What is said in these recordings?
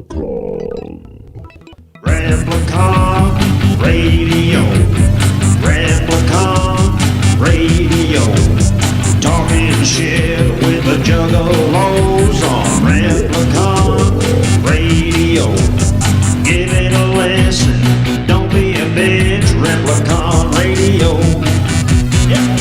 Replicon Radio. Replicon Radio. Talking shit with the juggalos on Replicon Radio. Give it a listen. Don't be a bitch. Replicon Radio. Yeah.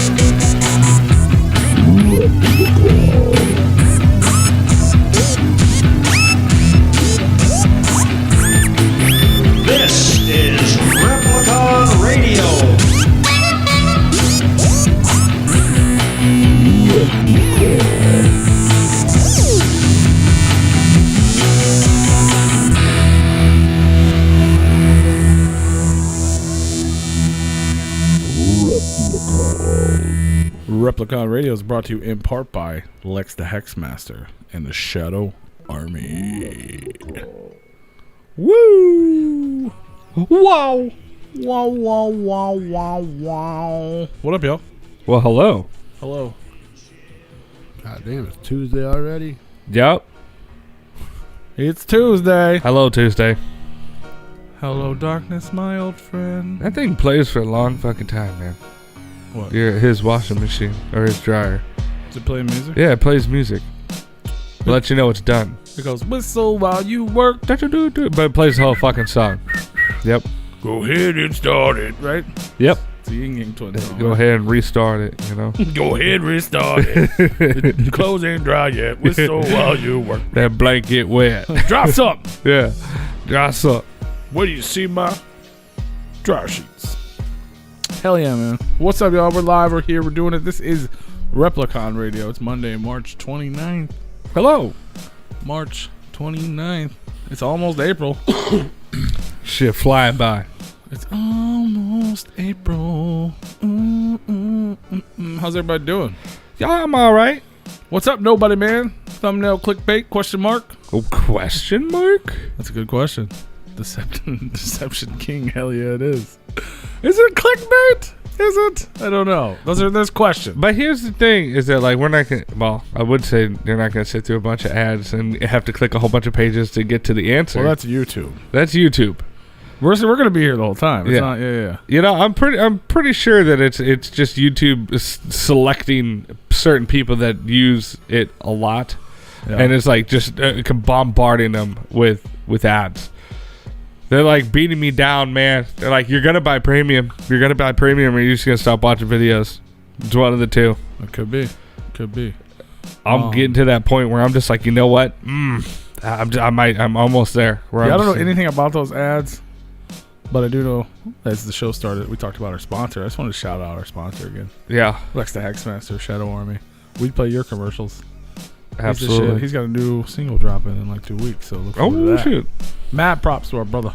This is Replicon Radio. Replicon Radio is brought to you in part by Lex the Hexmaster and the Shadow Army. Woo! Wow! Wow, wow, wow, wow, wow. What up, y'all? Well, hello. Hello. God damn, it's Tuesday already? Yep. It's Tuesday. Hello, Tuesday. Hello, darkness, my old friend. That thing plays for a long fucking time, man. What? His washing machine or his dryer. Does it play music? Yeah, it plays music. Let you know it's done. It goes, whistle while you work. But it plays the whole fucking song. Yep. Go ahead and start it, right? Yep. It's a Yin Yang Twin song. Go ahead and restart it, you know. Go ahead, restart it. The clothes ain't dry yet. Whistle while you work. That blanket wet. Drop something. Yeah. Dress up. Where do you see my dryer sheets? Hell yeah, man. What's up, y'all? We're live. We're here. We're doing it. This is Replicon Radio. It's Monday, March 29th. Hello. March 29th. It's almost April. Shit flying by. It's almost April. How's everybody doing? Yeah, I'm all right. What's up, nobody, man? Thumbnail clickbait, question mark? Oh, question mark? That's a good question. Deception King, hell yeah, it is. Is it clickbait? Is it? I don't know. There's questions. But here's the thing: is that like we're not gonna. Well, I would say you're not gonna sit through a bunch of ads and have to click a whole bunch of pages to get to the answer. Well, that's YouTube. That's YouTube. We're gonna be here the whole time. It's not. Yeah. You know, I'm pretty sure that it's just YouTube selecting certain people that use it a lot, and it's like just bombarding them with ads. They're like beating me down, man. They're like, you're going to buy premium. You're going to buy premium or you're just going to stop watching videos. It's one of the two. It could be. I'm getting to that point where I'm just like, you know what? I'm almost there. I don't know anything about those ads, but I do know as the show started, we talked about our sponsor. I just wanted to shout out our sponsor again. Yeah. Lex the Hexmaster, Shadow Army. We play your commercials. Absolutely. He's got a new single dropping in like 2 weeks, so look forward to that. Shoot. Mad props to our brother,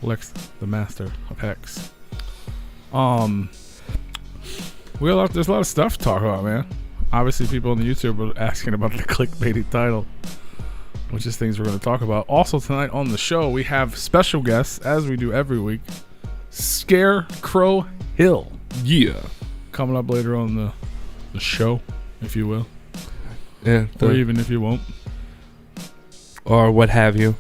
Lex, the master of Hex. There's a lot of stuff to talk about, man. Obviously, people on the YouTube are asking about the clickbaity title, which is things we're going to talk about. Also, tonight on the show, we have special guests, as we do every week, Scarecrow Hill. Yeah. Coming up later on the show, if you will. Yeah. Or even if you won't. Or what have you.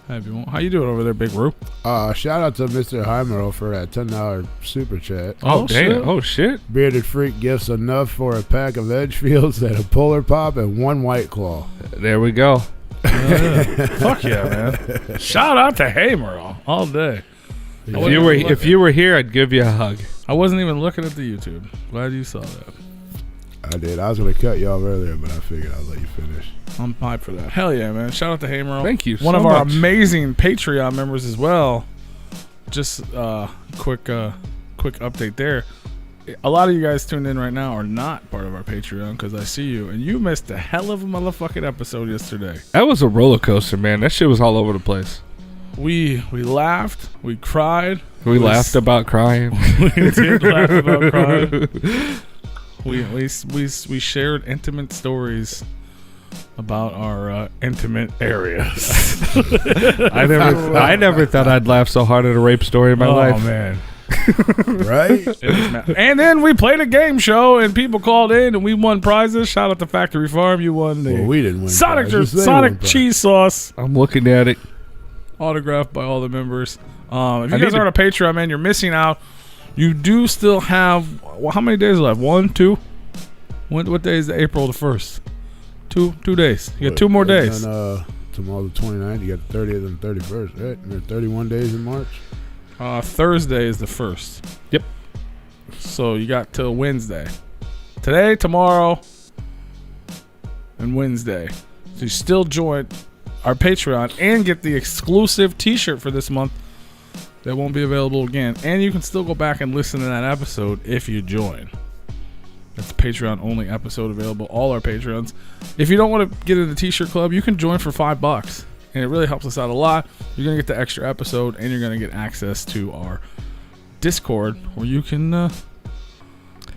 How you doing over there, Big Roo? Shout out to Mr. Heimero for that $10 super chat. Oh, damn. Shit. Oh, shit. Bearded Freak gifts enough for a pack of Edgefields and a Polar Pop and one White Claw. There we go. Fuck yeah, man. Shout out to Heimero all day. If you were here, I'd give you a hug. I wasn't even looking at the YouTube. Glad you saw that. I did. I was going to cut you off earlier, but I figured I'd let you finish. I'm hyped for that. Hell yeah, man. Shout out to Heimero. Thank you One so of our much. amazing Patreon members as well. Just quick update there. A lot of you guys tuned in right now are not part of our Patreon because I see you, and you missed a hell of a motherfucking episode yesterday. That was a roller coaster, man. That shit was all over the place. We laughed. We cried. We laughed about crying. We did laugh about crying. We shared intimate stories about our intimate areas. I never thought I'd laugh so hard at a rape story in my life. Oh man, Right? And then we played a game show, and people called in, and we won prizes. Shout out to Factory Farm. You won the Well, we didn't win Sonic prizes. They won Sonic prizes. cheese sauce, I'm looking at it. autographed by all the members. If you guys aren't a Patreon, man, you're missing out. You do still have, well, how many days left? 1, 2? What day is April the 1st? 2 days. You got 2 more days. And, tomorrow the 29th, you got the 30th and 31st, right? And there are 31 days in March. Thursday is the 1st. Yep. So you got till Wednesday. Today, tomorrow, and Wednesday. So you still join our Patreon and get the exclusive t-shirt for this month that won't be available again. And you can still go back and listen to that episode if you join. It's a Patreon only episode available. All our Patreons. If you don't want to get in the t-shirt club, you can join for $5. And it really helps us out a lot. You're going to get the extra episode, and you're going to get access to our Discord where you can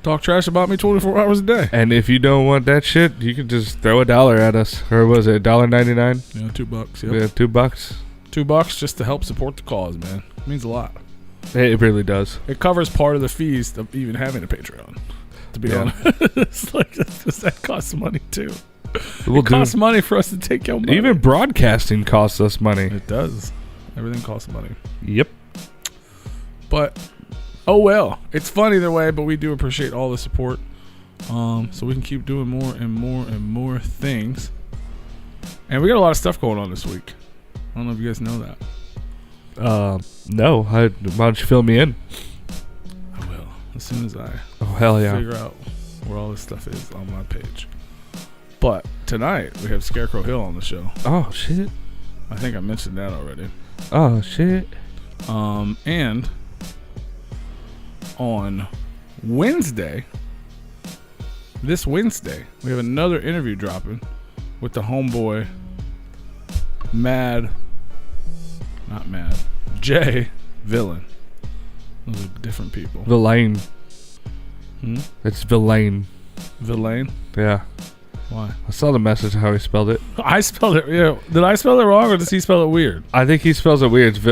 talk trash about me 24 hours a day. And if you don't want that shit, you can just throw $1 at us. Or was it $1.99? Yeah, $2. Yeah, Yep. $2. $2 just to help support the cause, man. It means a lot. It really does. It covers part of the fees of even having a Patreon. To be honest, it's like that costs money too. It costs money for us to take your money. Even broadcasting costs us money. It does. Everything costs money. Yep. But oh well, it's fun either way. But we do appreciate all the support, so we can keep doing more and more and more things. And we got a lot of stuff going on this week. I don't know if you guys know that. No. Why don't you fill me in? I will as soon as I Hell yeah. figure out where all this stuff is on my page. But tonight we have Scarecrow Hill on the show. Oh shit. I think I mentioned that already. Oh shit. And on Wednesday, this Wednesday, we have another interview dropping with the homeboy Jay Villain. Those are different people. Villain. Hmm? It's Villain. Villain? Yeah. Why? I saw the message how he spelled it. I spelled it. Yeah. Did I spell it wrong or does he spell it weird? I think he spells it weird. It's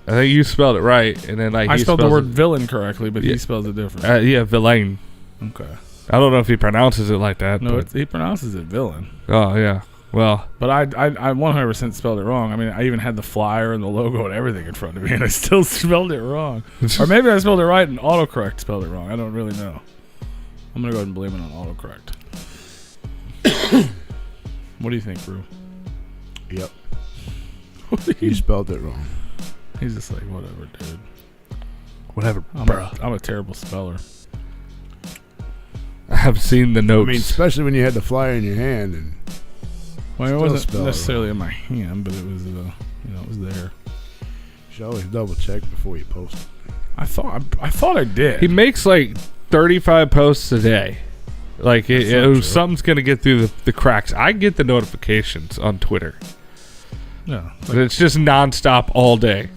I think you spelled it right, and then I he spelled the word it, villain correctly, but Yeah. he spells it different. yeah, Villain. Okay. I don't know if he pronounces it like that. No, but, he pronounces it villain. oh yeah. Well, But I 100% spelled it wrong. I mean, I even had the flyer and the logo and everything in front of me, and I still spelled it wrong. Or maybe I spelled it right and autocorrect spelled it wrong. I don't really know. I'm going to go ahead and blame it on autocorrect. What do you think, Brew? Yep. You spelled it wrong. He's just like, whatever, dude. whatever, I'm a terrible speller. I have seen the I notes. mean, especially when you had the flyer in your hand and Well, it Still wasn't spell it necessarily in my hand, but it was, it was there. you should always double check before you post it. I thought I did. he makes like 35 posts a day. Like something's gonna get through the cracks. I get the notifications on Twitter. Yeah, But it's just nonstop all day.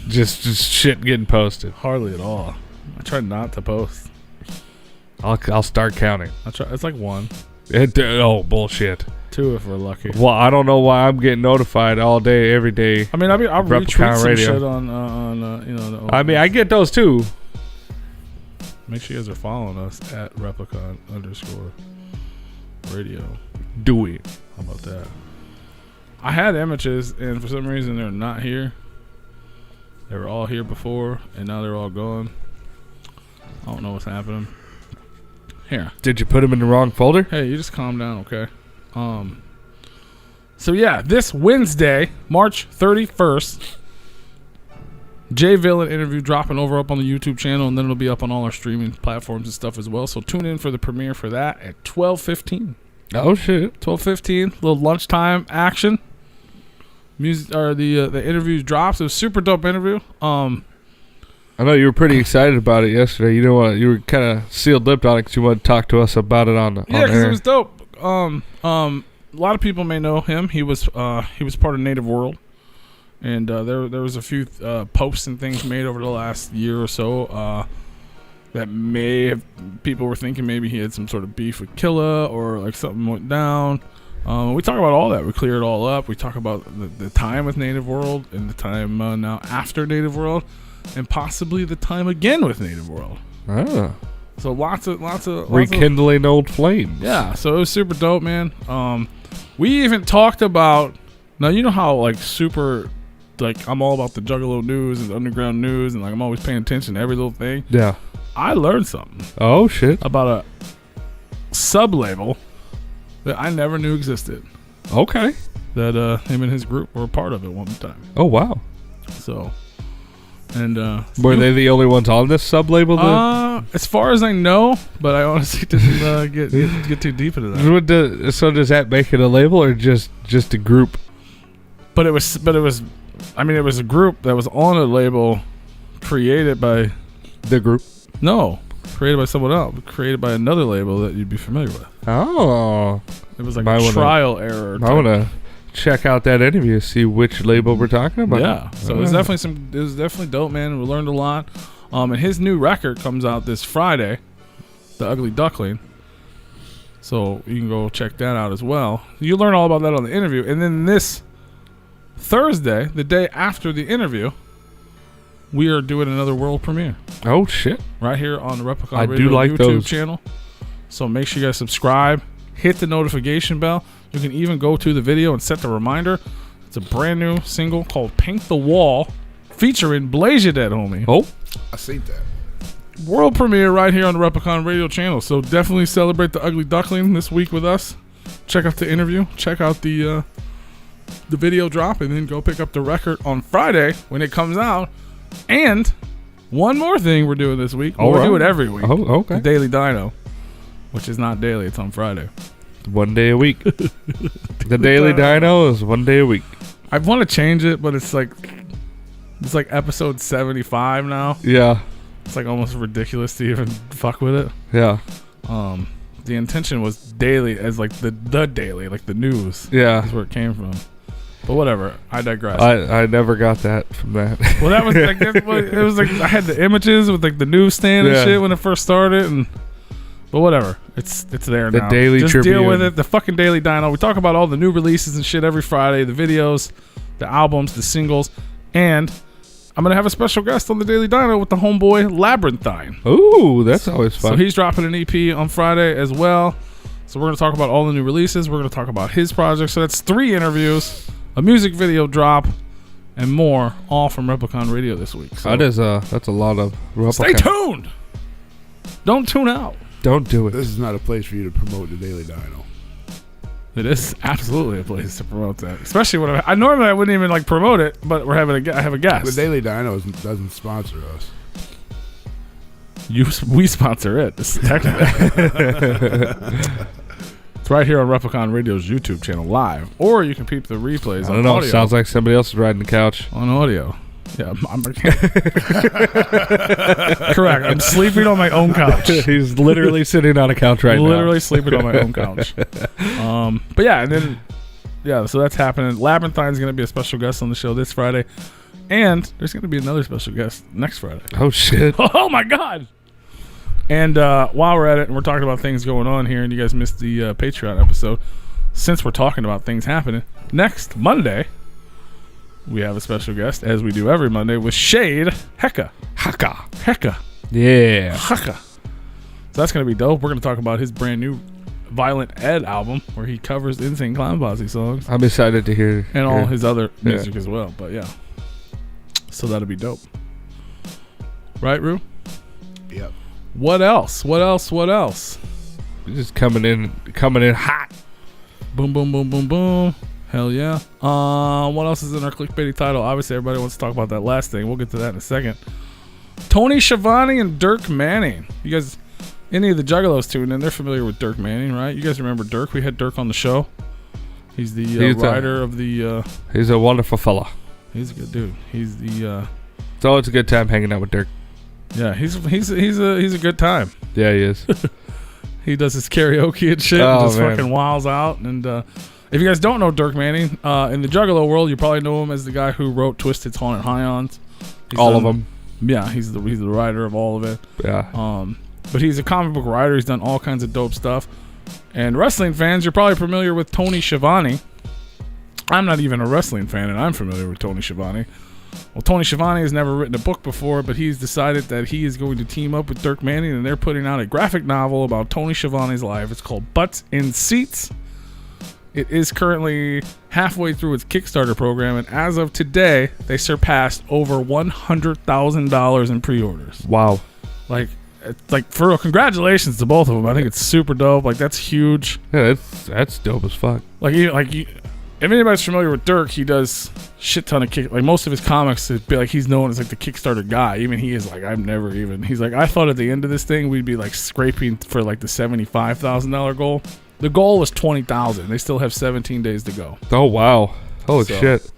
Just shit getting posted. hardly at all. I try not to post. I'll start counting. It's like 1, Oh bullshit. 2 if we're lucky. Well, I don't know why I'm getting notified all day, every day. I mean, I'll Replicon retweet some Radio. shit on I mean, I get those too. Make sure you guys are following us at Replicon _radio. Do it. How about that? I had images, and for some reason they're not here. They were all here before, and now they're all gone. I don't know what's happening. Here. Did you put them in the wrong folder? Hey, you just calm down, okay? So yeah, this Wednesday, March 31st, Jay Villain interview dropping over up on the YouTube channel, and then it'll be up on all our streaming platforms and stuff as well. So tune in for the premiere for that at 12:15. Oh shit. 12:15, little lunchtime action. Music or the interview drops. It was a super dope interview. I know you were pretty excited about it yesterday. You were kind of sealed lipped on it because you wanted to talk to us about it on Yeah, because air. it was dope. A lot of people may know him. He was part of Native World, and there was a few posts and things made over the last year or so that may have people were thinking maybe he had some sort of beef with Killa or like something went down. We talk about all that. We clear it all up. We talk about the time with Native World and the time now after Native World. and possibly the time again with Native World. Oh. So lots of Rekindling old flames. Yeah, so it was super dope, man. We even talked about, now you know how like super, like I'm all about the Juggalo news and the underground news, and like I'm always paying attention to every little thing. Yeah. I learned something. Oh shit. About a sub label that I never knew existed. Okay. That him and his group were a part of at one time. Oh wow. So, and were they the only ones on this sub label? As far as I know, but I honestly didn't get too deep into that. So does that make it a label or just a group? But it was a group that was on a label created by the group. No, created by someone else. Created by another label that you'd be familiar with. Oh, it was like a trial error. I want to check out that interview, see which label we're talking about. Yeah, so it was definitely dope, man. We learned a lot. And his new record comes out this Friday, The Ugly Duckling. So you can go check that out as well. You learn all about that on the interview. And then this Thursday, the day after the interview, we are doing another world premiere. Oh shit! Right here on the Replicon Radio YouTube channel. So make sure you guys subscribe, hit the notification bell. You can even go to the video and set the reminder. It's a brand new single called "Paint the Wall," featuring Blaze Ya Dead, homie. Oh, I see that. World premiere right here on the Replicon Radio channel. So definitely celebrate the Ugly Duckling this week with us. Check out the interview. Check out the video drop, and then go pick up the record on Friday when it comes out. And one more thing we're doing this week. We do it every week. Oh, okay. The Daily Dino, which is not daily. It's on Friday. 1 day a week. The Daily Dino is 1 day a week. I want to change it, but it's like episode 75 now. Yeah. It's like almost ridiculous to even fuck with it. Yeah. The intention was daily as like the daily, like the news. Yeah. That's where it came from. But whatever, I digress. I never got that from that. Well, that was like it was like I had the images with like the newsstand and shit when it first started, but whatever, it's there now. The Daily Just Tribune. deal with it. The fucking Daily Dino. We talk about all the new releases and shit every Friday. The videos, the albums, the singles, and I'm gonna have a special guest on the Daily Dino with the homeboy Labyrinthine. Ooh, that's always fun. So he's dropping an EP on Friday as well. So we're gonna talk about all the new releases. We're gonna talk about his project. So that's 3 interviews, a music video drop, and more, all from Replicon Radio this week. So that's a lot of Replicon. Stay tuned. Don't tune out. Don't do it. This is not a place for you to promote the Daily Dino. It is absolutely a place to promote that, especially when I normally wouldn't even like promote it, but I have a guest. The Daily Dino doesn't sponsor us. We sponsor it. It's technically. It's right here on Replicon Radio's YouTube channel live, or you can peep the replays. I don't know. Audio. It sounds like somebody else is riding the couch on audio. Yeah, correct. I'm sleeping on my own couch. He's literally sitting on a couch right now. Literally sleeping on my own couch. But yeah, and then so that's happening. Labyrinthine's going to be a special guest on the show this Friday, and there's going to be another special guest next Friday. Oh shit! Oh my god! And while we're at it, and we're talking about things going on here, and you guys missed the Patreon episode, since we're talking about things happening, next Monday, we have a special guest, as we do every Monday, with Shade Hecka. Yeah. Hecka. So that's going to be dope. We're going to talk about his brand new Violent Ed album, where he covers Insane Clown Posse songs. I'm excited to hear. And all his other music as well. But yeah. So that'll be dope. Right, Rue? Yep. What else? Just coming in hot. Boom, boom, boom, boom, boom. Hell yeah. What else is in our clickbaity title? Obviously, everybody wants to talk about that last thing. We'll get to that in a second. Tony Schiavone and Dirk Manning. You guys, any of the Juggalos tuned in, they're familiar with Dirk Manning, right? You guys remember Dirk? We had Dirk on the show. He's the writer of the... he's a wonderful fella. He's a good dude. He's the... It's always a good time hanging out with Dirk. Yeah, he's a good time. Yeah, he is. He does his karaoke and shit and just fucking wilds out. And if you guys don't know Dirk Manning, in the Juggalo world, you probably know him as the guy who wrote Twiztid's Haunted Highons. All of them. Yeah, he's the writer of all of it. Yeah. But he's a comic book writer. He's done all kinds of dope stuff. And wrestling fans, you're probably familiar with Tony Schiavone. I'm not even a wrestling fan, and I'm familiar with Tony Schiavone. Well, Tony Schiavone has never written a book before, but he's decided that he is going to team up with Dirk Manning, and they're putting out a graphic novel about Tony Schiavone's life. It's called Butts in Seats. It is currently halfway through its Kickstarter program, and as of today, they surpassed over $100,000 in pre-orders. Wow. Like for real, congratulations to both of them. I think it's super dope. Like, that's huge. Yeah, that's dope as fuck. If anybody's familiar with Dirk, he does shit ton of most of his comics, it'd be like he's known as like the Kickstarter guy. Even he is like, he's like, I thought at the end of this thing we'd be like scraping for like the $75,000 goal. The goal was $20,000. They still have 17 days to go. Oh wow! Holy shit!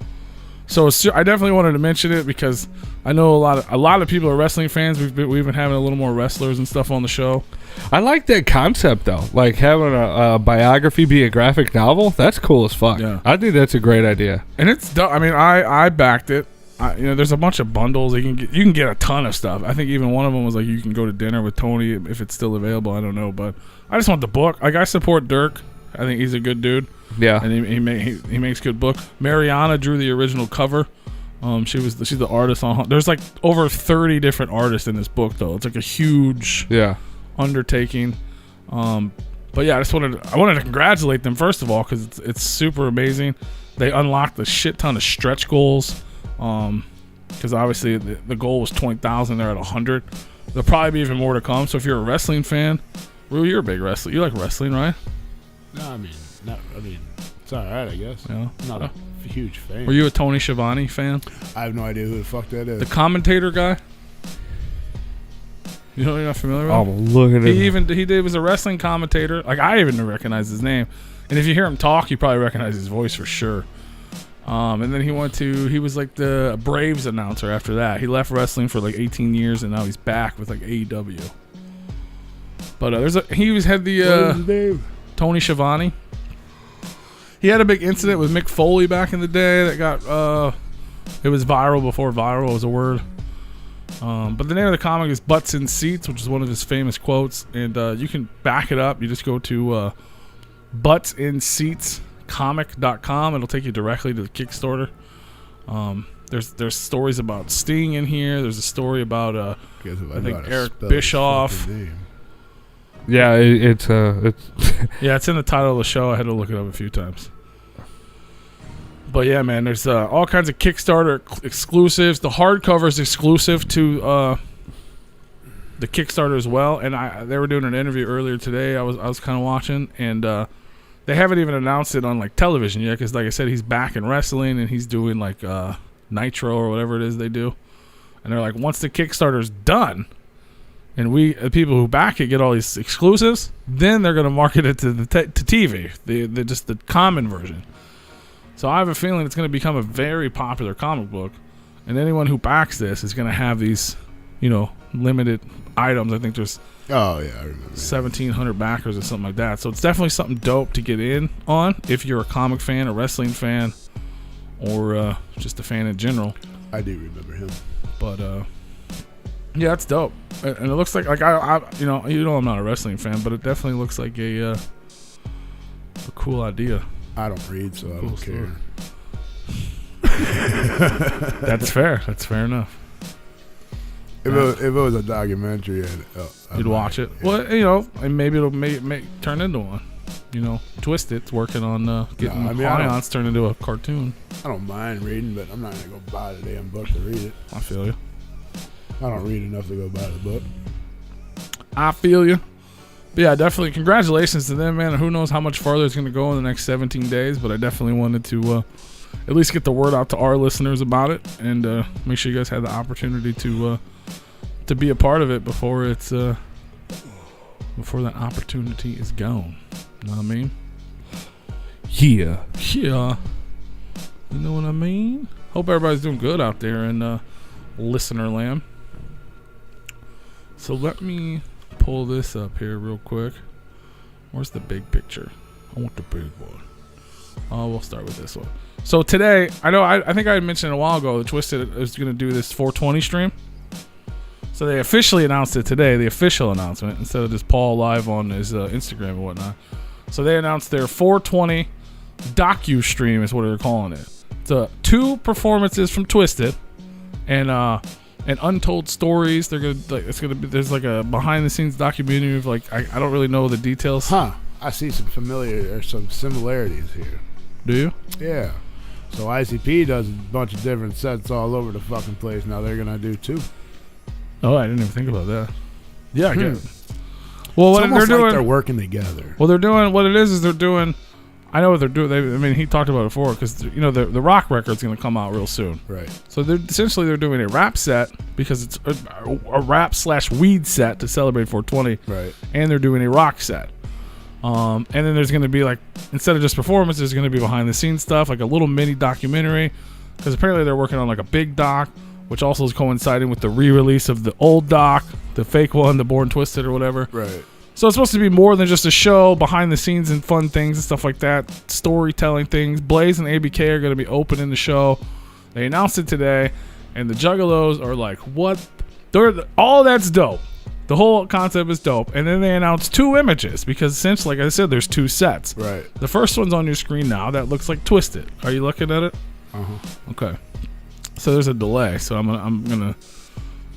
So I definitely wanted to mention it because I know a lot of people are wrestling fans. We've been having a little more wrestlers and stuff on the show. I like that concept though, like having a biography be a graphic novel. That's cool as fuck. Yeah. I think that's a great idea. And it's I mean, I backed it. There's a bunch of bundles. You can get a ton of stuff. I think even one of them was like you can go to dinner with Tony if it's still available. I don't know, but I just want the book. Like, I support Dirk. I think he's a good dude. Yeah, and he makes good book. Mariana drew the original cover. She's the artist on. There's like over 30 different artists in this book though. It's like a huge undertaking. But yeah, I wanted to congratulate them first of all because it's super amazing. They unlocked a shit ton of stretch goals. Because obviously the goal was 20,000. They're at 100. There'll probably be even more to come. So if you're a wrestling fan, Rue, you're a big wrestler. You like wrestling, right? No, I mean, it's all right, I guess. Yeah. I'm not a huge fan. Were you a Tony Schiavone fan? I have no idea who the fuck that is. The commentator guy. You know, you're not familiar with him? I'm looking at He was a wrestling commentator. Like, I even didn't recognize his name. And if you hear him talk, you probably recognize his voice for sure. And then he was like the Braves announcer after that. He left wrestling for like 18 years and now he's back with like AEW. But he had the Tony Schiavone. He had a big incident with Mick Foley back in the day that got it was viral before viral was a word. But the name of the comic is Butts in Seats, which is one of his famous quotes, and you can back it up. You just go to buttsinsseatscomic.com. It'll take you directly to the Kickstarter. There's stories about Sting in here. There's a story about I think Eric Bischoff. Yeah, it's yeah, it's in the title of the show. I had to look it up a few times. But yeah, man, there's all kinds of Kickstarter exclusives. The hardcover is exclusive to the Kickstarter as well. And they were doing an interview earlier today. I was kind of watching, and they haven't even announced it on like television yet because, like I said, he's back in wrestling and he's doing like Nitro or whatever it is they do. And they're like, once the Kickstarter's done, and we, the people who back it, get all these exclusives, then they're going to market it to TV, just the common version. So I have a feeling it's going to become a very popular comic book, and anyone who backs this is going to have these, limited items. I think there's I remember 1,700 backers or something like that. So it's definitely something dope to get in on if you're a comic fan, a wrestling fan, or just a fan in general. I do remember him, but yeah, it's dope, and it looks like I I'm not a wrestling fan, but it definitely looks like a cool idea. I don't read, so I don't care. That's fair. That's fair enough. If it was a documentary, you'd watch it. Yeah. Well, and maybe it'll turn into one. Twiztid's working on getting Ions turned into a cartoon. I don't mind reading, but I'm not gonna go buy the damn book to read it. I feel you. I don't read enough to go buy the book. I feel you. But yeah, definitely congratulations to them, man. Who knows how much farther it's going to go in the next 17 days, but I definitely wanted to at least get the word out to our listeners about it and make sure you guys had the opportunity to be a part of it before that opportunity is gone. You know what I mean? Yeah. Yeah. You know what I mean? Hope everybody's doing good out there in listener land. So let me pull this up here real quick. Where's the big picture? I want the big one. We'll start with this one. So today, I think I had mentioned a while ago that Twiztid is going to do this 420 stream. So they officially announced it today, the official announcement, instead of just Paul live on his Instagram and whatnot. So they announced their 420 docu stream is what they're calling it. It's 2 performances from Twiztid and untold stories. They're gonna there's like a behind the scenes documentary of like I don't really know the details. Huh. I see some similarities here. Do you? Yeah. So ICP does a bunch of different sets all over the fucking place. Now they're gonna do too. Oh, I didn't even think about that. Yeah, I get it. It's Well, what they're almost doing, like they're working together. well, they're doing what it is they're doing. I know what they're doing. I mean, he talked about it before because you know the rock record's going to come out real soon. Right. So they're doing a rap set because it's a rap / weed set to celebrate 420. Right. And they're doing a rock set. And then there's going to be like instead of just performance, there's going to be behind the scenes stuff like a little mini documentary because apparently they're working on like a big doc, which also is coinciding with the re-release of the old doc, the fake one, the Born Twisted or whatever. Right. So it's supposed to be more than just a show, behind the scenes and fun things and stuff like that, storytelling things. Blaze and ABK are going to be opening the show. They announced it today, and the Juggalos are like, what? All that's dope. The whole concept is dope. And then they announced 2 images because since, like I said, there's 2 sets. Right. The first one's on your screen now. That looks like Twiztid. Are you looking at it? Uh-huh. Okay. So there's a delay, so I'm gonna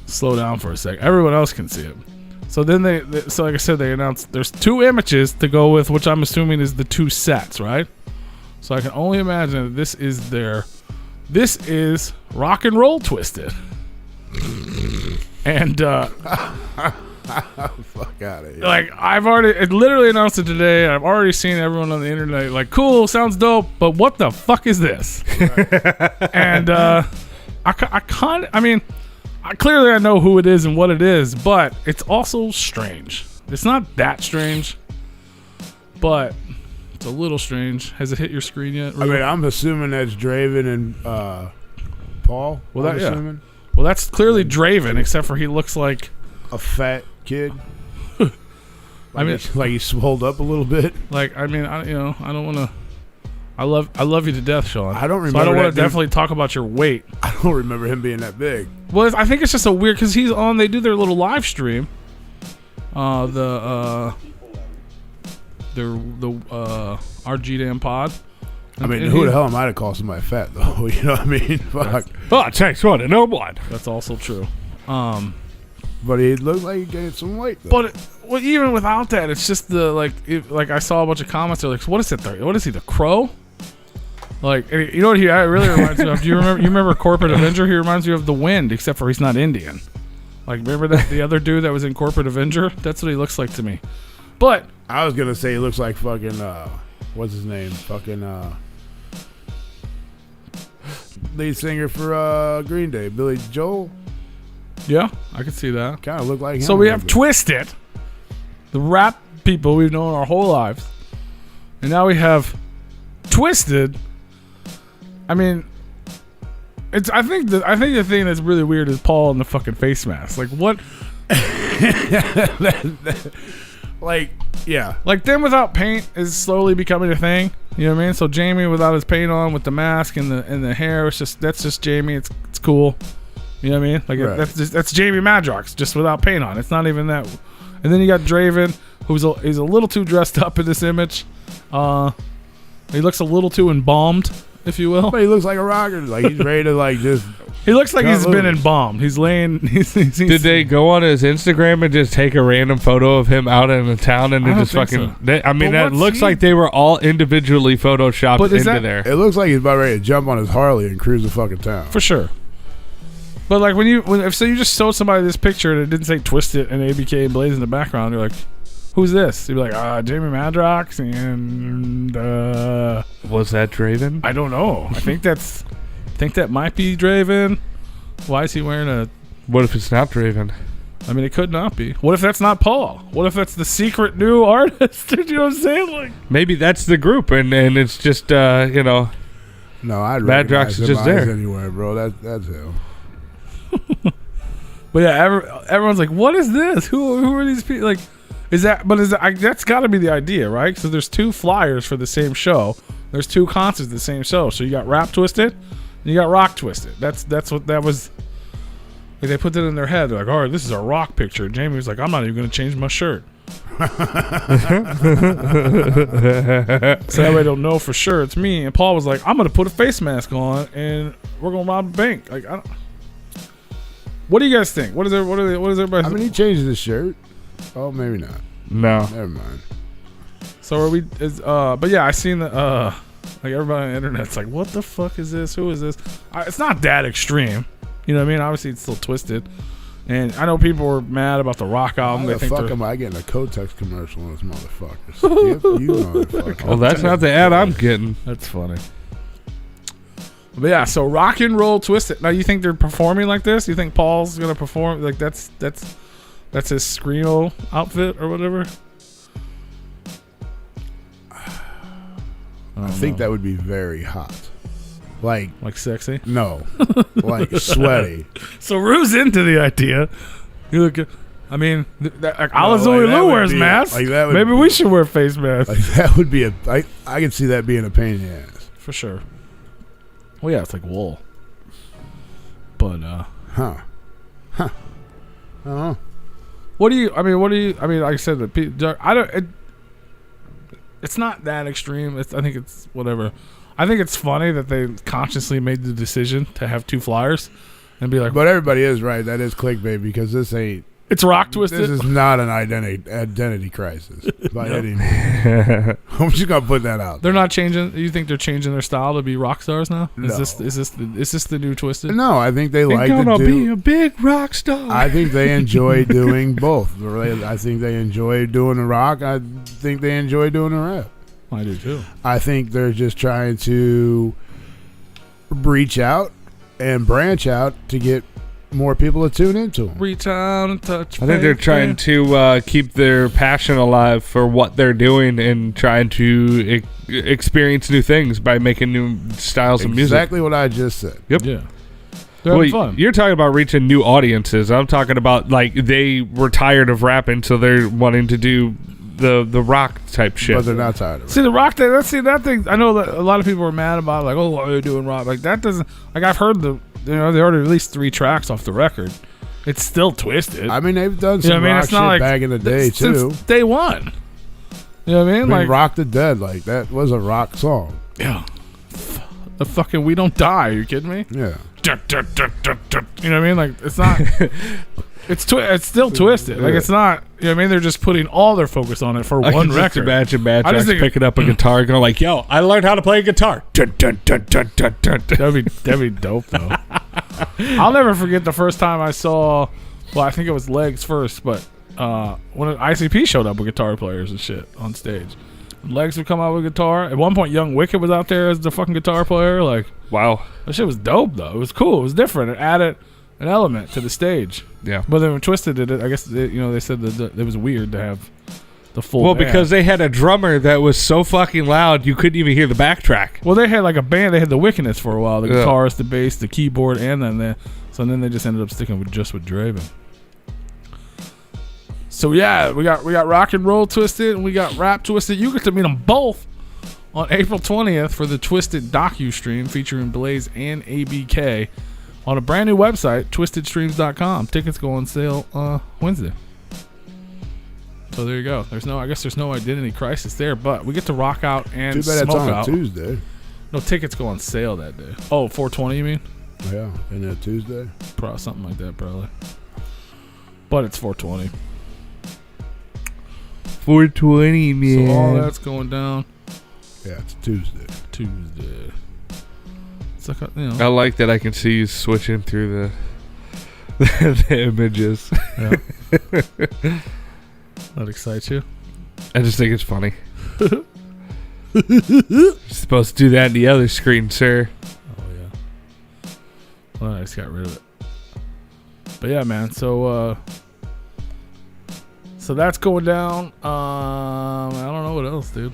slow down for a sec. Everyone else can see it. So then so like I said, they announced there's 2 images to go with, which I'm assuming is the 2 sets, right? So I can only imagine that this is Rock and Roll Twiztid. And Fuck out of here. like it literally announced it today. I've already seen everyone on the internet like, cool, sounds dope, but what the fuck is this? And clearly I know who it is and what it is, but it's also strange. It's not that strange, but it's a little strange. Has it hit your screen yet? I mean, I'm assuming that's Draven and Paul. Well, I'm assuming. Well, that's clearly Draven, except for he looks like A fat kid. I mean, like he swolled up a little bit. like I don't want to. I love you to death, Sean. I don't So I remember don't want that to dude. definitely talk about your weight. I don't remember him being that big. Well, I think it's just a weird because he's on. They do their little live stream. The RG Damn Pod. I mean, who the hell am I to call somebody fat though? You know what I mean? Fuck. Oh, it takes one to know one. That's also true. But he looked like he gained some weight though. But well, even without that, it's just the like I saw a bunch of comments. They're like, "What is it? What is he? The Crow?" Like, you know what he really reminds me of? Do you remember Corporate Avenger? He reminds me of the Wind, except for he's not Indian. Like, remember that the other dude that was in Corporate Avenger? That's what he looks like to me. But I was gonna say he looks like fucking what's his name? Fucking lead singer for Green Day, Billy Joel. yeah, I could see that. Kind of look like him. So a we little have bit. Twiztid, the rap people we've known our whole lives, and now we have Twiztid. I mean, I think the thing that's really weird is Paul and the fucking face mask. Like what? Like, yeah. Like them without paint is slowly becoming a thing. You know what I mean? So Jamie without his paint on, with the mask and the hair, that's just Jamie. It's cool. You know what I mean? Like Right. that's Jamie Madrox just without paint on. It's not even that. And then you got Draven, he's a little too dressed up in this image. He looks a little too embalmed, if you will. But he looks like a rocker. Like he's ready to like just. He looks like he's Cut been loose. embalmed. He's laying. Did they go on his Instagram and just take a random photo of him out in the town and I then don't just think fucking? so. I mean, But that what's looks he- like they were all individually photoshopped But is into that- there. It looks like he's about ready to jump on his Harley and cruise the fucking town. For sure. But like if you just showed somebody this picture and it didn't say Twiztid and ABK and Blaze in the background, you're like, who's this? You'd be like, Jamie Madrox and Was that Draven? I don't know. I think that might be Draven. Why is he wearing a? What if it's not Draven? I mean, it could not be. What if that's not Paul? What if that's the secret new artist? You know what I'm saying? Like, Maybe that's the group, and it's just No, I'd Madrox recognize is him just eyes there. anywhere, bro. That's him. but yeah, everyone's like, what is this? Who are these people? Like, that's got to be the idea, right? So there's 2 flyers for the same show. There's 2 concerts the same show. So you got Rap Twiztid, and you got Rock Twiztid. That's what that was. Like they put that in their head. They're like, all right, this is a rock picture. Jamie was like, I'm not even going to change my shirt. So that way they'll know for sure it's me. And Paul was like, I'm going to put a face mask on and we're going to rob a bank. Like, What do you guys think? What is everybody? I mean, he changed his shirt. Oh, maybe not. No. Never mind. So are we? But yeah, I seen the like everybody on the internet's like, what the fuck is this? Who is this? It's not that extreme. You know what I mean? Obviously, it's still Twiztid. And I know people were mad about the Rock album. Why They the think fuck am I getting a Kotex commercial on this motherfucker? You motherfucker. Well, that's not the ad I'm getting. That's funny. But yeah, so rock and roll Twiztid. Now you think they're performing like this? You think Paul's gonna perform like that's his Screamo outfit or whatever? I think that would be very hot. Like Sexy? No. Like sweaty. So Rue's into the idea. You look at, I mean, like like Alazuli that Lou would wears be- masks. like that would Maybe be- we should wear face masks. Like that would be I can see that being a pain in the ass. For sure. Well, yeah, it's like wool. But, Huh. I don't know. what do you, like I said, it's not that extreme. I think it's whatever. I think it's funny that they consciously made the decision to have two flyers and be like, But everybody is right. That is clickbait because this ain't. it's rock This Twiztid. is not an identity crisis by any means. I'm just gonna put that out. They're not changing. You think they're changing their style to be rock stars now? No. Is this the new Twiztid? No, I think they You're like to gonna do. be a big rock star. I think they enjoy doing both. I think they enjoy doing the rock. I think they enjoy doing the rap. I do too. I think they're just trying to reach out and branch out to get more people to tune into them. Reach out and touch. I think they're trying to keep their passion alive for what they're doing and trying to experience new things by making new styles of music. Exactly what I just said. Yep. Yeah. They're having fun. You're talking about reaching new audiences. I'm talking about like they were tired of rapping, so they're wanting to do the rock type shit. But they're not tired of it. See the rock thing. That thing. I know that a lot of people are mad about it, like, oh, why are you doing rock? Like that doesn't. Like I've heard they already released 3 tracks off the record. It's still Twiztid. I mean, they've done some rock It's not shit like back in the day, since too. day one. You know what I mean? I mean, Like Rock the Dead, like, that was a rock song. yeah, the fucking We Don't Die. Are you kidding me? Yeah. You know what I mean? Like it's not. It's still Twiztid. Like it's not. You know what I mean? They're just putting all their focus on it for I one can record. just imagine Mad I just Jack's think- picking up a guitar and going like, yo, I learned how to play a guitar. Dun, dun, dun, dun, dun, dun, dun. That'd be dope though. I'll never forget the first time I saw. Well, I think it was Legs first, but when ICP showed up with guitar players and shit on stage, Legs would come out with a guitar. At one point, Young Wicked was out there as the fucking guitar player. Like Wow. that shit was dope though. It was cool. It was different. It added an element to the stage. Yeah. But then when Twiztid did it, I guess they said that it was weird to have the full. Well, band. because they had a drummer that was so fucking loud you couldn't even hear the backtrack. well, they had like a band. They had the Wickedness for a while. The Yeah. guitarist, the bass, the keyboard, and then they just ended up sticking with Draven. So yeah, we got rock and roll Twiztid and we got rap Twiztid. You get to meet them both on April 20th for the Twiztid docu stream featuring Blaze and ABK on a brand new website, twiztidstreams.com. Tickets go on sale Wednesday. So there you go. I guess there's no identity crisis there, but we get to rock out and Too bad it's smoke on out. a Tuesday. No, tickets go on sale that day. Oh, 420 you mean? Yeah, isn't it Tuesday? Probably something like that, probably. But it's 420. 420, man. So all that's going down Yeah, it's Tuesday. Tuesday. It's like I like that I can see you switching through the images. yeah. That excites you? I just think it's funny. You're supposed to do that in the other screen, sir. Oh yeah. Well, I just got rid of it. But yeah, man. So that's going down. I don't know what else, dude.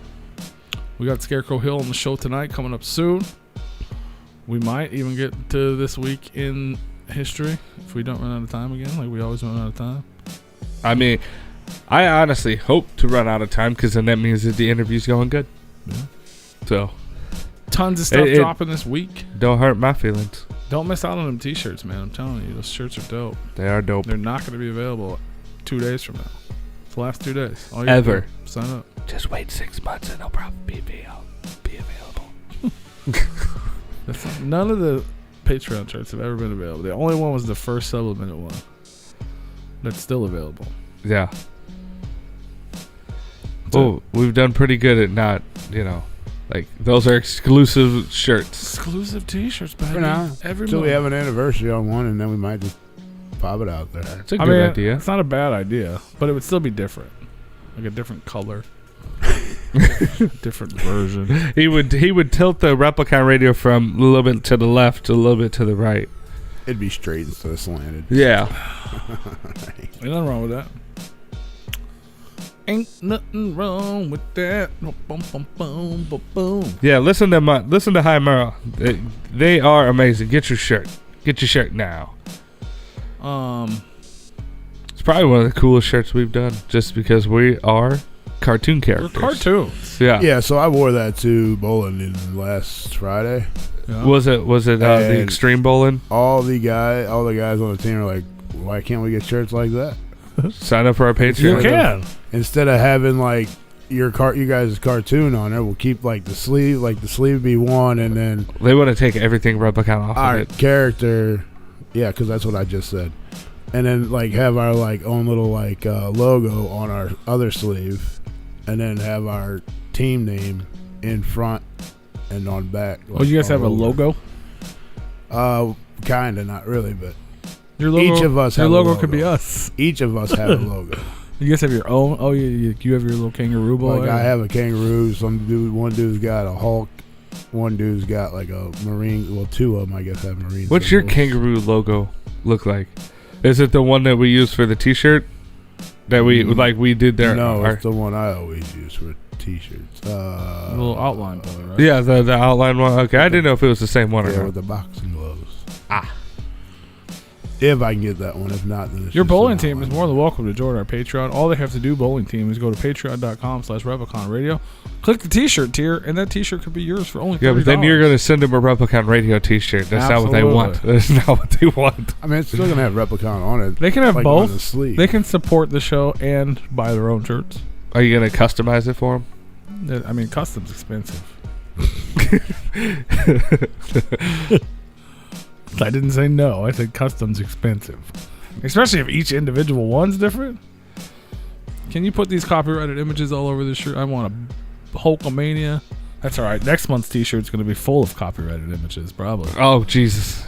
We got Scarecrow Hill on the show tonight, coming up soon. We might even get to this week in history if we don't run out of time again, like we always run out of time. I mean, I honestly hope to run out of time because then that means that the interview's going good. Yeah. So Tons of stuff It- dropping this week. don't hurt my feelings. Don't miss out on them t-shirts, man. I'm telling you, those shirts are dope. They are dope. They're not going to be available 2 days from now. It's the last 2 days. All you gotta Ever. do, sign up. Just wait 6 months and they'll probably be available. That's not, none of the Patreon shirts have ever been available. The only one was the first Subliminal one. That's still available. Yeah. Oh, we've done pretty good at not, like those are exclusive shirts. Exclusive T-shirts, baby. For now. Every Until we month. have an anniversary on one, and then we might just pop it out there. It's a good idea. It's not a bad idea, but it would still be different. Like a different color. Different version. He would tilt the Replicon radio from a little bit to the left to a little bit to the right. It'd be straight instead of slanted. Yeah. Ain't nothing wrong with that. Ain't nothing wrong with that. Boom, boom, boom, boom, boom. Yeah, listen to High Merle. They are amazing. Get your shirt. Get your shirt now. It's probably one of the coolest shirts we've done just because we are cartoon characters. We're cartoons. Yeah. Yeah, so I wore that to bowling last Friday. Yeah. Was it the extreme bowling? All the guys on the team are like, why can't we get shirts like that? Sign up for our Patreon. You can. Instead of having like you guys' cartoon on there, we'll keep like the sleeve be one, and then They want to take everything Replicon off our of it. character, yeah, because that's what I just said, and then like have our like own little like logo on our other sleeve, and then have our team name in front and on back. Oh, you guys have a logo? Kinda, not really, but Your logo, each of us your have a logo logo. could be us. Each of us have a logo. You guys have your own. Oh, you have your little kangaroo boy. Like I have a kangaroo. One dude's got a Hulk. One dude's got like a Marine. Well, two of them I guess have Marine. What's your symbols. kangaroo logo look like? Is it the one that we use for the T-shirt? That we did there? No, it's the one I always use for T-shirts. A little outline boy, right? Yeah, the outline one. Okay, I didn't know if it was the same one or Yeah, not. with the boxing gloves. If I can get that one. If not, then it's Your just bowling an team is outline. more than welcome to join our Patreon. All they have to do, bowling team, is go to patreon.com/Replicon Radio. Click the T-shirt tier, and that T-shirt could be yours for only $30. Yeah, but then you're going to send them a Replicon radio T-shirt. That's not what they want. That's not what they want. I mean, it's still gonna have Replicon on it. They can have like on the both. sleeve. They can support the show and buy their own shirts. Are you going to customize it for them? I mean, custom's expensive. I didn't say no. I said custom's expensive. Especially if each individual one's different. Can you put these copyrighted images all over this shirt? I want a Hulkamania. That's all right. Next month's T-shirt's going to be full of copyrighted images, probably. Oh, Jesus.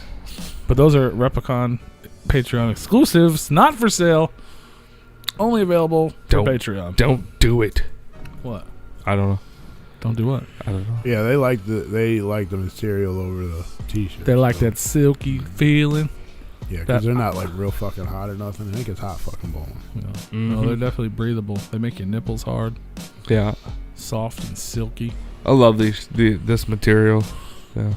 But those are Replicon Patreon exclusives, not for sale. Only available for Patreon. Don't do it. What? I don't know. Don't do what? I don't know. Yeah, they like the material over the T-shirt. They like that silky feeling. Yeah, because they're not like real fucking hot or nothing. I think it's hot fucking bowling. You know. No, they're definitely breathable. They make your nipples hard, Yeah. soft and silky. I love this material. Yeah.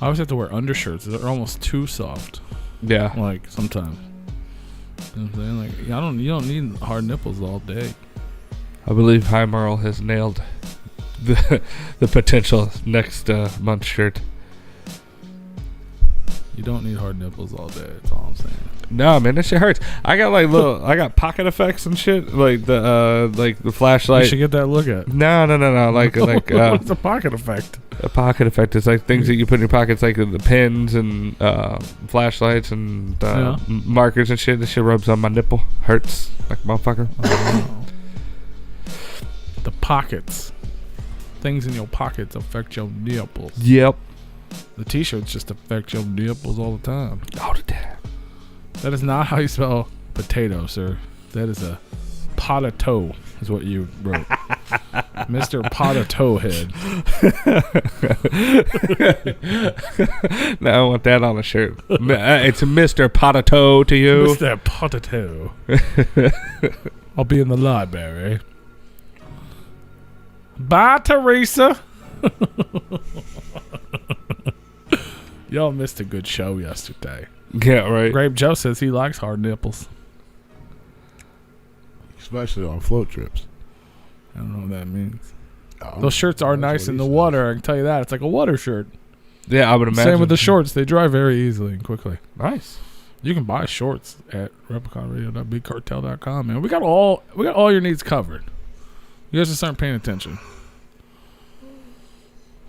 I always have to wear undershirts. They're almost too soft. Yeah. Like sometimes. You know what I'm saying? Like you don't need hard nipples all day. I believe High Merle has nailed the potential next month's shirt. You don't need hard nipples all day. That's all I'm saying. No, man, that shit hurts. I got I got pocket effects and shit, like the flashlight. You should get that look at. No, like What's a pocket effect? a pocket effect is like things that you put in your pockets, like the pens and flashlights and markers and shit. This shit rubs on my nipple, hurts like a motherfucker. Oh. The pockets. Things in your pockets affect your nipples. Yep, The T-shirts just affect your nipples all the time. all the time. That is not how you spell potato, sir. That is a pot of toe, is what you wrote. Mr. Pot of Toe Head. Now I want that on a shirt. It's Mr. Potato to you. Mr. Pot of Toe. I'll be in the library. Bye, Teresa. Y'all missed a good show yesterday. Yeah, right. Grape Joe says he likes hard nipples. Especially on float trips. I don't know what that means. Oh, Those shirts are that's nice what in he the says. water. I can tell you that. It's like a water shirt. Yeah, I would imagine. Same with the shorts. They dry very easily and quickly. Nice. You can buy shorts at repliconradio.bigcartel.com, man. We got all your needs covered. You guys just aren't paying attention.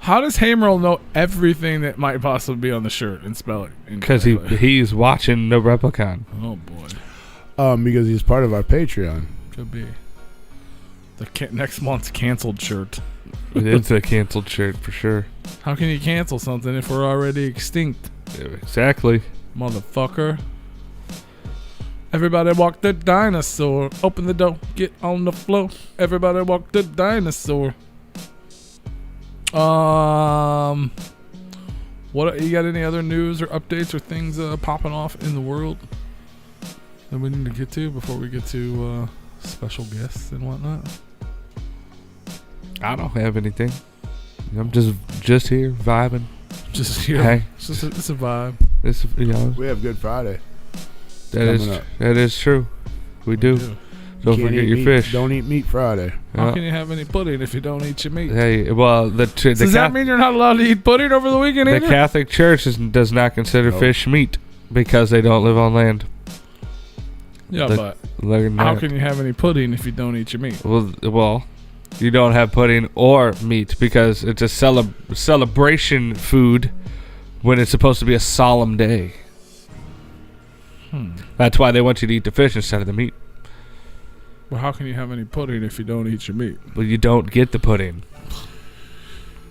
How does Hamerl know everything that might possibly be on the shirt and spell it? Because he's watching the Replicon. Oh boy. Because he's part of our Patreon. Could be. The next month's canceled shirt. It's a canceled shirt for sure. How can you cancel something if we're already extinct? Exactly. Motherfucker. Everybody walk the dinosaur. Open the door. Get on the floor. Everybody walk the dinosaur. What you got? Any other news or updates or things popping off in the world that we need to get to before we get to special guests and whatnot? I don't have anything. I'm just here vibing. Just here. Hey, It's a vibe. This, We have Good Friday. that is true. We do. Don't Can't forget eat your meat. fish. Don't eat meat Friday. How can you have any pudding if you don't eat your meat? Hey, well, Does that mean you're not allowed to eat pudding over the weekend? the either? Catholic Church does not consider Nope. fish meat because they don't live on land. Yeah, The- but how can you have any pudding if you don't eat your meat? Well, you don't have pudding or meat because it's a celebration food when it's supposed to be a solemn day. That's why they want you to eat the fish instead of the meat. Well, how can you have any pudding if you don't eat your meat? Well, you don't get the pudding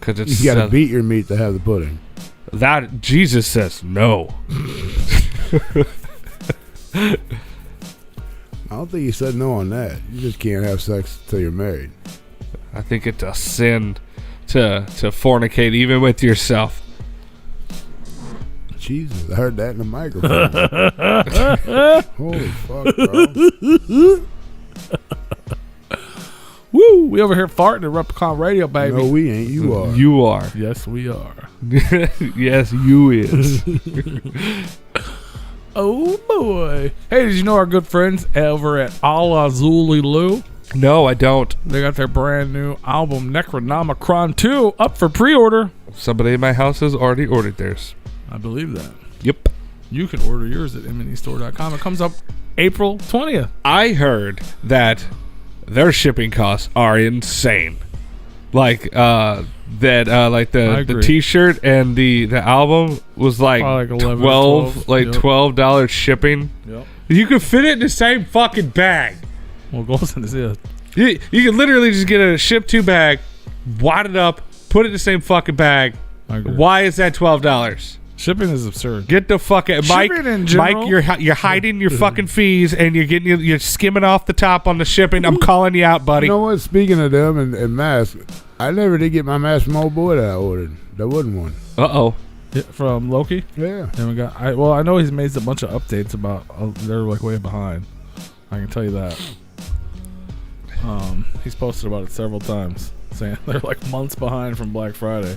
because it's You got to beat your meat to have the pudding. that Jesus says no. I don't think he said no on that. You just can't have sex till you're married. I think it's a sin to fornicate even with yourself. Jesus, I heard that in the microphone. Holy fuck, bro. Woo! We over here farting at Replicon Radio, baby. No, we ain't. You are. You are. Yes, we are. Yes, you is. Oh boy! Hey, did you know our good friends over at Ala Zuli Lou? No, I don't. They got their brand new album Necronomicron 2 up for pre-order. Somebody in my house has already ordered theirs. I believe that. Yep. You can order yours at mnestore.com. It comes up April 20th. I heard that their shipping costs are insane. Like the T-shirt and the album was like, Probably like 11 $12, like Yep. $12 shipping. Yep. You can fit it in the same fucking bag. Well, Golson is it. You can literally just get a ship-to bag, wad it up, put it in the same fucking bag. I agree. Why is that $12? Shipping is absurd. Get the fuck out, Mike. Shipping in general- Mike, you're hiding your fucking fees and you're skimming off the top on the shipping. I'm calling you out, buddy. You know what? Speaking of them and masks, I never did get my mask from old boy that I ordered. There wasn't one. Uh-oh. Yeah, from Loki. Yeah. And we got. I know he's made a bunch of updates about. They're like way behind. I can tell you that. He's posted about it several times, saying they're like months behind from Black Friday.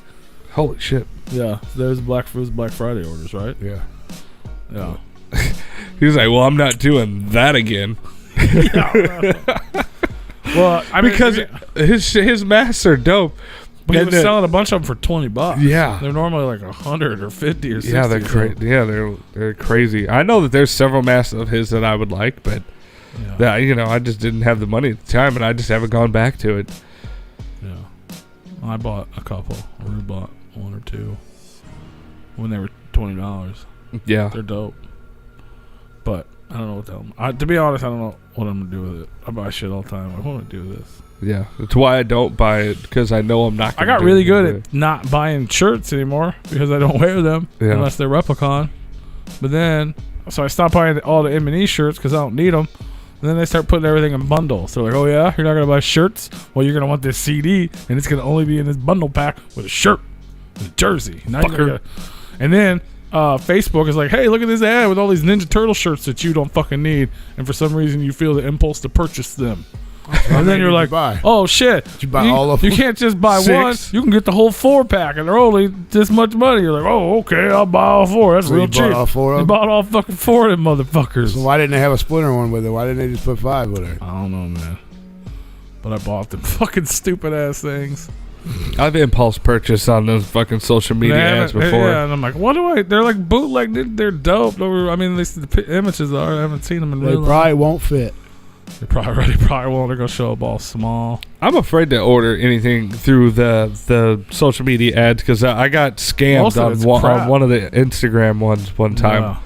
Holy shit. Yeah, there's Black Friday orders, right? Yeah. Yeah. He was like, well, I'm not doing that again. Well, I mean, Because his masks are dope. but he and was selling a bunch of them for $20. Yeah. They're normally like 100 or 50 or 60. Yeah, they're so- crazy. Yeah, they're crazy. I know that there's several masks of his that I would like, but Yeah. that I just didn't have the money at the time, and I just haven't gone back to it. Yeah. I bought a couple. Or we bought one or two when they were $20. Yeah. They're dope. But I don't know what the hell. To be honest, I don't know what I'm going to do with it. I buy shit all the time. Like, what do I do with this? Yeah. That's why I don't buy it, because I know I'm not I gonna got do really anything good with at not buying shirts anymore because I don't wear them Yeah. unless they're Replicon. But then, so I stopped buying all the M&E shirts because I don't need them. And then they start putting everything in bundles. So they're like, oh yeah, you're not going to buy shirts? Well, you're going to want this CD, and it's going to only be in this bundle pack with a shirt and a jersey. Now you're gonna and then Facebook is like, hey, look at this ad with all these Ninja Turtle shirts that you don't fucking need. And for some reason, you feel the impulse to purchase them. And then you're like, oh shit. Did you buy all of You them? can't just buy 6. one. You can get the whole 4-pack, and they're only this much money. You're like, oh, okay, I'll buy all 4. That's So real you cheap. bought all 4 of You them? bought all fucking 4 of them motherfuckers. So why didn't they have a splinter one with it? Why didn't they just put 5 with it? I don't know, man. But I bought them fucking stupid ass things. I've impulse purchased on those fucking social media They ads haven't- before. Yeah, and I'm like, what do I? They're like bootleg. They're dope. I mean, at least the images are. I haven't seen them in They real life. probably won't fit. They're probably willing to go show up all small. I'm afraid to order anything through the social media ads because I got scammed on one of the Instagram ones one time,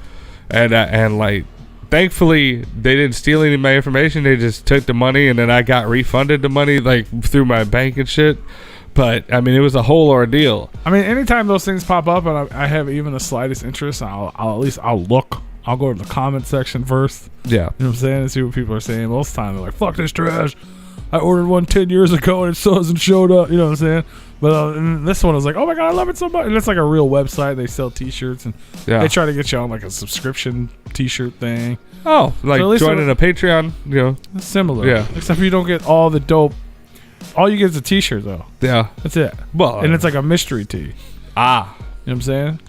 and like, thankfully they didn't steal any of my information. They just took the money, and then I got refunded the money like through my bank and shit. But I mean, it was a whole ordeal. I mean, anytime those things pop up and I have even the slightest interest, I'll look. I'll go to the comment section first. Yeah. You know what I'm saying? And see what people are saying. Most of the time, they're like, fuck this trash. I ordered one 10 years ago and it still hasn't showed up. You know what I'm saying? But and this one was like, oh my God, I love it so much. And it's like a real website. They sell t-shirts and they try to get you on like a subscription t-shirt thing. Oh, like so joining a Patreon, you know. Similar. Yeah. Except you don't get all the dope. All you get is a t-shirt, though. Yeah. That's it. Well, and it's like a mystery tee. Ah. You know what I'm saying?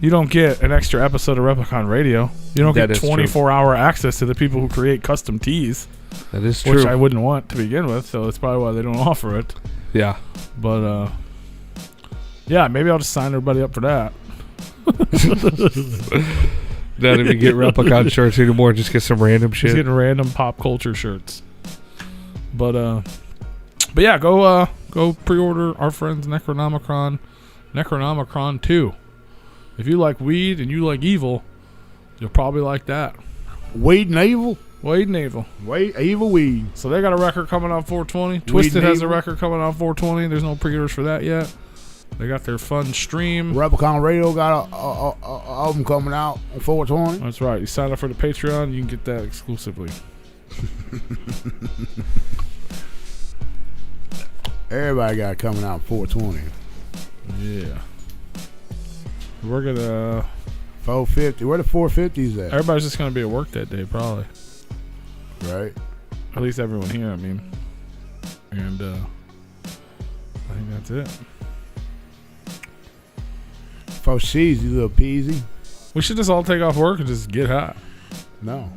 You don't get an extra episode of Replicon Radio. You don't get 24-hour access to the people who create custom tees. That is true. Which I wouldn't want to begin with, so that's probably why they don't offer it. Yeah. But, yeah, maybe I'll just sign everybody up for that. Not even get Replicon shirts anymore. Just get some random shit. Just getting random pop culture shirts. But yeah, go pre-order our friends Necronomicon 2. If you like weed and you like evil, you'll probably like that. Weed and evil? Weed and evil. Evil weed. So they got a record coming on 420. Twiztid has a record coming on 420. There's no pre-orders for that yet. They got their fun stream. Replicon Radio got a album coming out on 420. That's right. You sign up for the Patreon, you can get that exclusively. Everybody got it coming out 420. Yeah. We're gonna 450. Where the 450s at? Everybody's just gonna be at work that day, probably. Right. At least everyone here. I mean, and I think that's it. 4C's, you little peasy. We should just all take off work and just get high. No,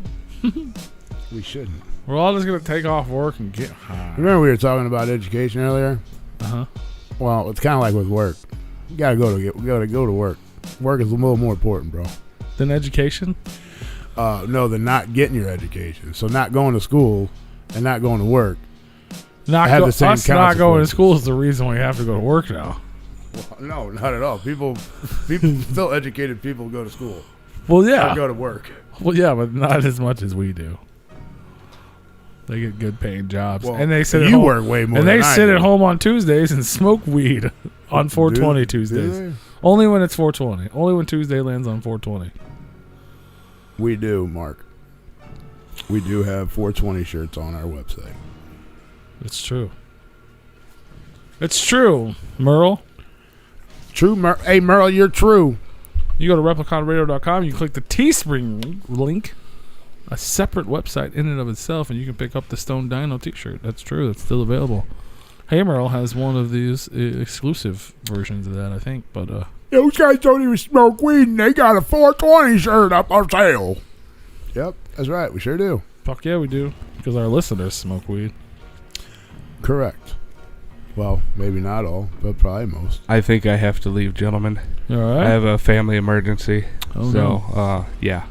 we shouldn't. We're all just gonna take off work and get high. Remember we were talking about education earlier? Well, it's kind of like with work. You gotta go to work. Work is a little more important, bro. Than education? No, than not getting your education. So not going to school and not going to work. Not going to school is the reason we have to go to work now. Well, no, not at all. People, still educated people go to school. Well, yeah. Or go to work. Well, yeah, but not as much as we do. They get good paying jobs, well, and they sit. You work way more. And they sit at home on Tuesdays and smoke weed on 420 Tuesdays. Only when it's 420. Only when Tuesday lands on 420. We do, Mark. We do have 420 shirts on our website. It's true. It's true, Merle. True, hey, Merle, you're true. You go to RepliconRadio.com. You click the Teespring link. A separate website in and of itself, and you can pick up the Stone Dino t-shirt. That's true. That's still available. Hey Merle has one of these exclusive versions of that, I think. But those guys don't even smoke weed, and they got a 420 shirt up on sale. Yep, that's right. We sure do. Fuck yeah, we do. Because our listeners smoke weed. Correct. Well, maybe not all, but probably most. I think I have to leave, gentlemen. All right. I have a family emergency. Oh, so, no. Yeah.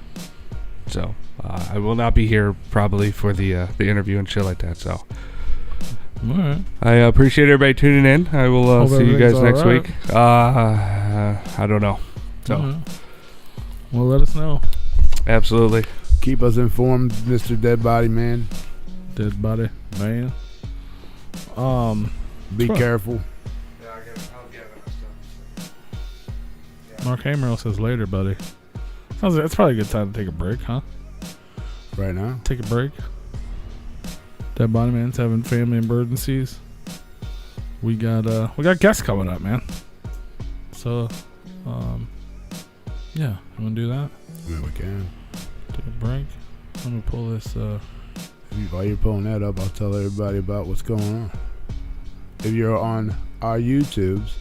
So, I will not be here probably for the interview and shit like that. So, all right. I appreciate everybody tuning in. I will see you guys next week. I don't know. So, well, let us know. Absolutely. Keep us informed, Mr. Dead Body Man. Dead Body Man. Be careful. Yeah, I'll get it. Mark Hamerl says later, buddy. Sounds like it's probably a good time to take a break, huh? Right now? Take a break. Dead Body Man's having family emergencies. We got guests coming up, man. So, yeah, you wanna do that? I mean, we can. Take a break. Let me pull this. While you're pulling that up, I'll tell everybody about what's going on. If you're on our YouTubes,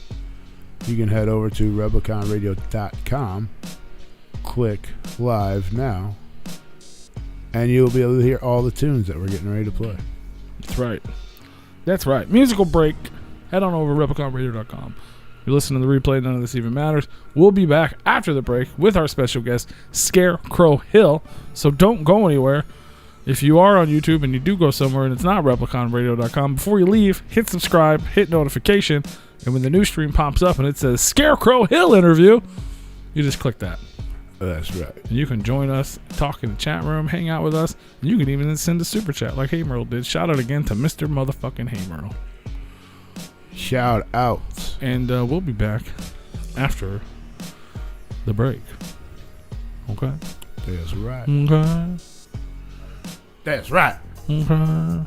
you can head over to RepliconRadio.com, click live now, and you'll be able to hear all the tunes that we're getting ready to play. That's right. That's right. Musical break. Head on over to RepliconRadio.com. You're listening to the replay. None of this even matters. We'll be back after the break with our special guest, Scarecrow Hill. So don't go anywhere. If you are on YouTube and you do go somewhere and it's not repliconradio.com, before you leave, hit subscribe, hit notification, and when the new stream pops up and it says Scarecrow Hill interview, you just click that. That's right. And you can join us, talk in the chat room, hang out with us, and you can even send a super chat like Hey Merle did. Shout out again to Mr. Motherfucking Hey Merle. Shout out. And we'll be back after the break. Okay? That's right. Okay. That's right. Okay.